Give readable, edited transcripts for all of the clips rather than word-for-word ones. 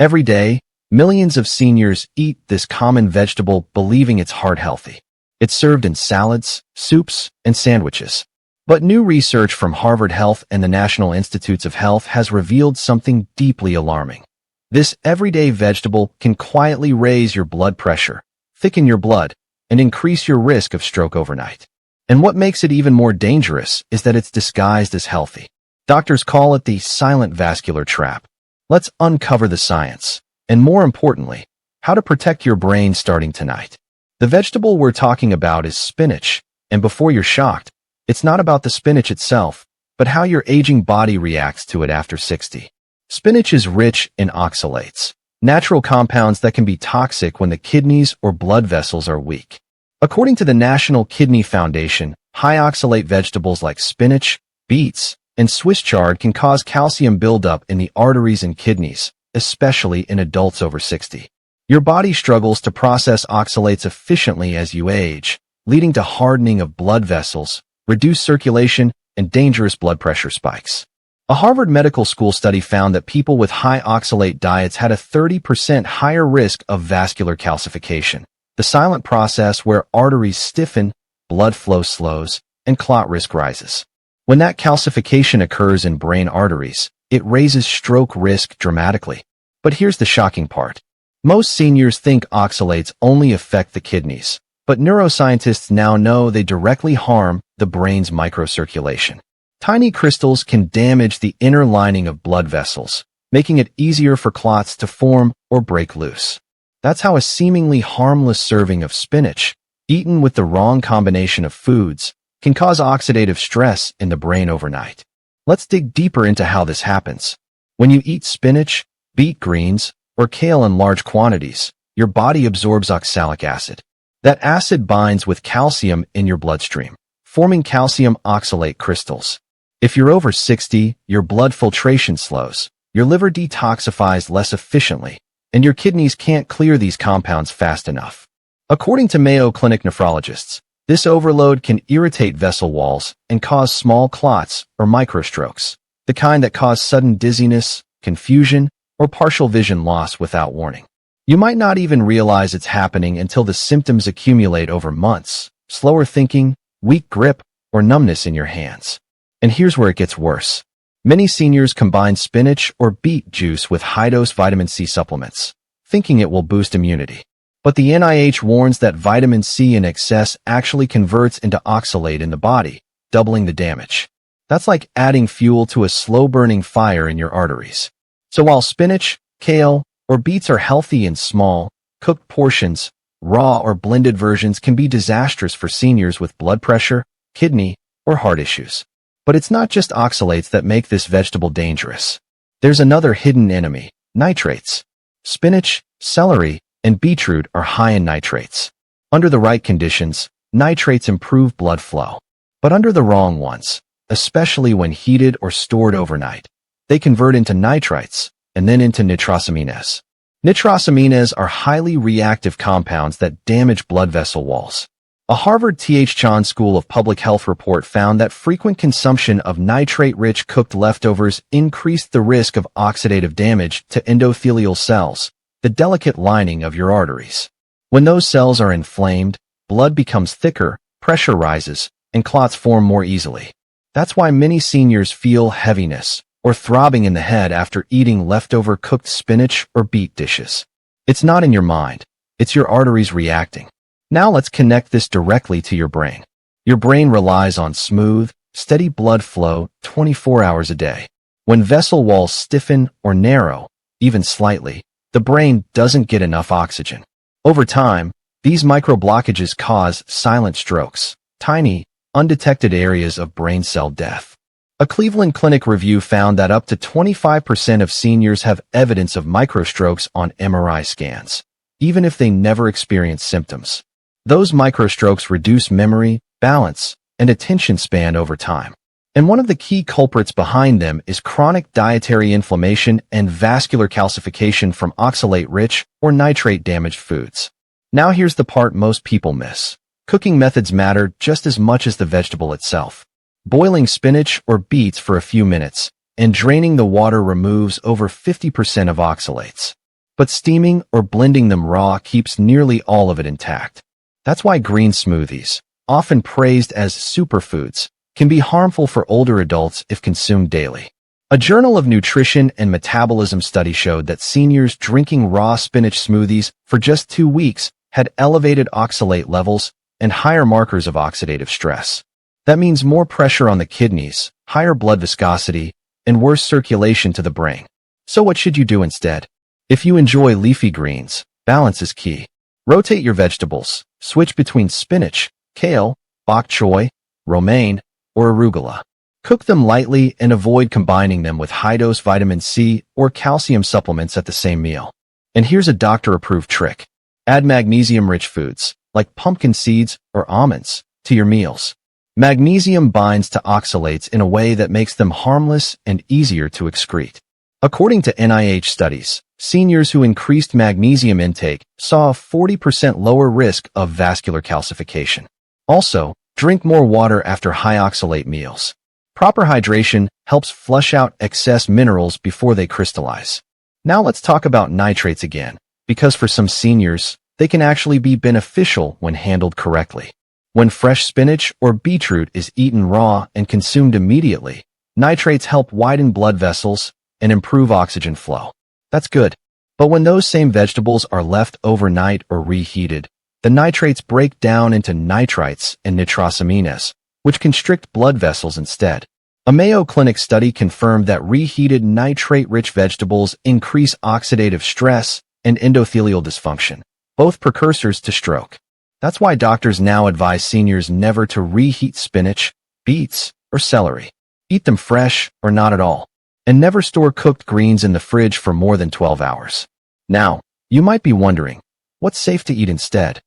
Every day, millions of seniors eat this common vegetable believing it's heart healthy. It's served in salads, soups, and sandwiches. But new research from Harvard Health and the National Institutes of Health has revealed something deeply alarming. This everyday vegetable can quietly raise your blood pressure, thicken your blood, and increase your risk of stroke overnight. And what makes it even more dangerous is that it's disguised as healthy. Doctors call it the silent vascular trap. Let's uncover the science, and more importantly, how to protect your brain starting tonight. The vegetable we're talking about is spinach, and before you're shocked, it's not about the spinach itself, but how your aging body reacts to it after 60. Spinach is rich in oxalates, natural compounds that can be toxic when the kidneys or blood vessels are weak. According to the National Kidney Foundation, high oxalate vegetables like spinach, beets, and Swiss chard can cause calcium buildup in the arteries and kidneys, especially in adults over 60. Your body struggles to process oxalates efficiently as you age, leading to hardening of blood vessels, reduced circulation, and dangerous blood pressure spikes. A Harvard Medical School study found that people with high oxalate diets had a 30% higher risk of vascular calcification, the silent process where arteries stiffen, blood flow slows, and clot risk rises. When that calcification occurs in brain arteries, it raises stroke risk dramatically. But here's the shocking part. Most seniors think oxalates only affect the kidneys, but neuroscientists now know they directly harm the brain's microcirculation. Tiny crystals can damage the inner lining of blood vessels, making it easier for clots to form or break loose. That's how a seemingly harmless serving of spinach, eaten with the wrong combination of foods, can cause oxidative stress in the brain overnight. Let's dig deeper into how this happens. When you eat spinach, beet greens, or kale in large quantities, your body absorbs oxalic acid. That acid binds with calcium in your bloodstream, forming calcium oxalate crystals. If you're over 60, your blood filtration slows, your liver detoxifies less efficiently, and your kidneys can't clear these compounds fast enough. According to Mayo Clinic nephrologists, this overload can irritate vessel walls and cause small clots or microstrokes, the kind that cause sudden dizziness, confusion, or partial vision loss without warning. You might not even realize it's happening until the symptoms accumulate over months: slower thinking, weak grip, or numbness in your hands. And here's where it gets worse. Many seniors combine spinach or beet juice with high-dose vitamin C supplements, thinking it will boost immunity. But the NIH warns that vitamin C in excess actually converts into oxalate in the body, doubling the damage. That's like adding fuel to a slow-burning fire in your arteries. So while spinach, kale, or beets are healthy in small, cooked portions, raw or blended versions can be disastrous for seniors with blood pressure, kidney, or heart issues. But it's not just oxalates that make this vegetable dangerous. There's another hidden enemy: nitrates. Spinach, celery, and beetroot are high in nitrates. Under the right conditions, nitrates improve blood flow. But under the wrong ones, especially when heated or stored overnight, they convert into nitrites and then into nitrosamines. Nitrosamines are highly reactive compounds that damage blood vessel walls. A Harvard T.H. Chan School of Public Health report found that frequent consumption of nitrate-rich cooked leftovers increased the risk of oxidative damage to endothelial cells, the delicate lining of your arteries. When those cells are inflamed, blood becomes thicker, pressure rises, and clots form more easily. That's why many seniors feel heaviness or throbbing in the head after eating leftover cooked spinach or beet dishes. It's not in your mind, it's your arteries reacting. Now let's connect this directly to your brain. Your brain relies on smooth, steady blood flow 24 hours a day. When vessel walls stiffen or narrow, even slightly, the brain doesn't get enough oxygen. Over time, these microblockages cause silent strokes, tiny, undetected areas of brain cell death. A Cleveland Clinic review found that up to 25% of seniors have evidence of microstrokes on MRI scans, even if they never experience symptoms. Those microstrokes reduce memory, balance, and attention span over time. And one of the key culprits behind them is chronic dietary inflammation and vascular calcification from oxalate-rich or nitrate-damaged foods. Now here's the part most people miss. Cooking methods matter just as much as the vegetable itself. Boiling spinach or beets for a few minutes and draining the water removes over 50% of oxalates. but steaming or blending them raw keeps nearly all of it intact. That's why green smoothies, often praised as superfoods, can be harmful for older adults if consumed daily. A Journal of Nutrition and Metabolism study showed that seniors drinking raw spinach smoothies for just 2 weeks had elevated oxalate levels and higher markers of oxidative stress. That means more pressure on the kidneys, higher blood viscosity, and worse circulation to the brain. So what should you do instead? If you enjoy leafy greens, balance is key. Rotate your vegetables. Switch between spinach, kale, bok choy, romaine, or arugula. Cook them lightly and avoid combining them with high-dose vitamin C or calcium supplements at the same meal. And here's a doctor-approved trick. Add magnesium-rich foods, like pumpkin seeds or almonds, to your meals. Magnesium binds to oxalates in a way that makes them harmless and easier to excrete. According to NIH studies, seniors who increased magnesium intake saw a 40% lower risk of vascular calcification. Also, drink more water after high oxalate meals. Proper hydration helps flush out excess minerals before they crystallize. Now let's talk about nitrates again, because for some seniors, they can actually be beneficial when handled correctly. When fresh spinach or beetroot is eaten raw and consumed immediately, nitrates help widen blood vessels and improve oxygen flow. That's good. But when those same vegetables are left overnight or reheated, the nitrates break down into nitrites and nitrosamines, which constrict blood vessels instead. A Mayo Clinic study confirmed that reheated nitrate-rich vegetables increase oxidative stress and endothelial dysfunction, both precursors to stroke. That's why doctors now advise seniors never to reheat spinach, beets, or celery. Eat them fresh or not at all. And never store cooked greens in the fridge for more than 12 hours. Now, you might be wondering, what's safe to eat instead?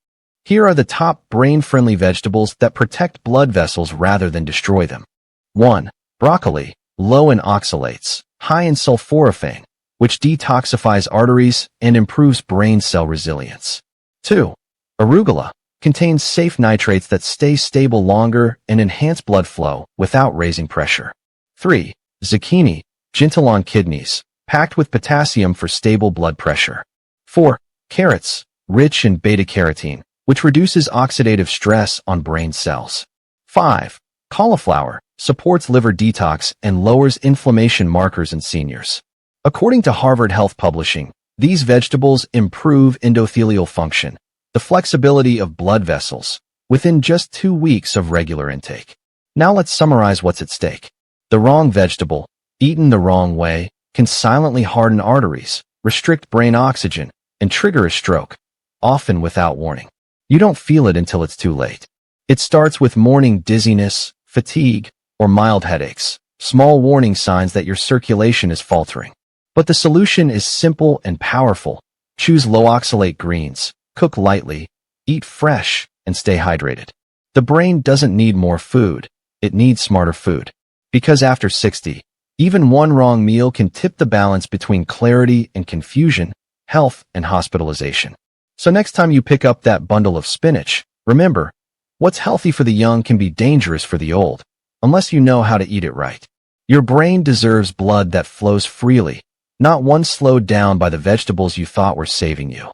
Here are the top brain-friendly vegetables that protect blood vessels rather than destroy them. 1. Broccoli, low in oxalates, high in sulforaphane, which detoxifies arteries and improves brain cell resilience. 2. Arugula, contains safe nitrates that stay stable longer and enhance blood flow without raising pressure. 3. Zucchini, gentle on kidneys, packed with potassium for stable blood pressure. 4. Carrots, rich in beta-carotene, which reduces oxidative stress on brain cells. 5. Cauliflower, supports liver detox and lowers inflammation markers in seniors. According to Harvard Health Publishing, these vegetables improve endothelial function, the flexibility of blood vessels, within just 2 weeks of regular intake. Now let's summarize what's at stake. The wrong vegetable, eaten the wrong way, can silently harden arteries, restrict brain oxygen, and trigger a stroke, often without warning. You don't feel it until it's too late. It starts with morning dizziness, fatigue, or mild headaches, small warning signs that your circulation is faltering. But the solution is simple and powerful. Choose low oxalate greens, cook lightly, eat fresh, and stay hydrated. The brain doesn't need more food, it needs smarter food. Because after 60, even one wrong meal can tip the balance between clarity and confusion, health and hospitalization. So next time you pick up that bundle of spinach, remember, what's healthy for the young can be dangerous for the old, unless you know how to eat it right. Your brain deserves blood that flows freely, not one slowed down by the vegetables you thought were saving you.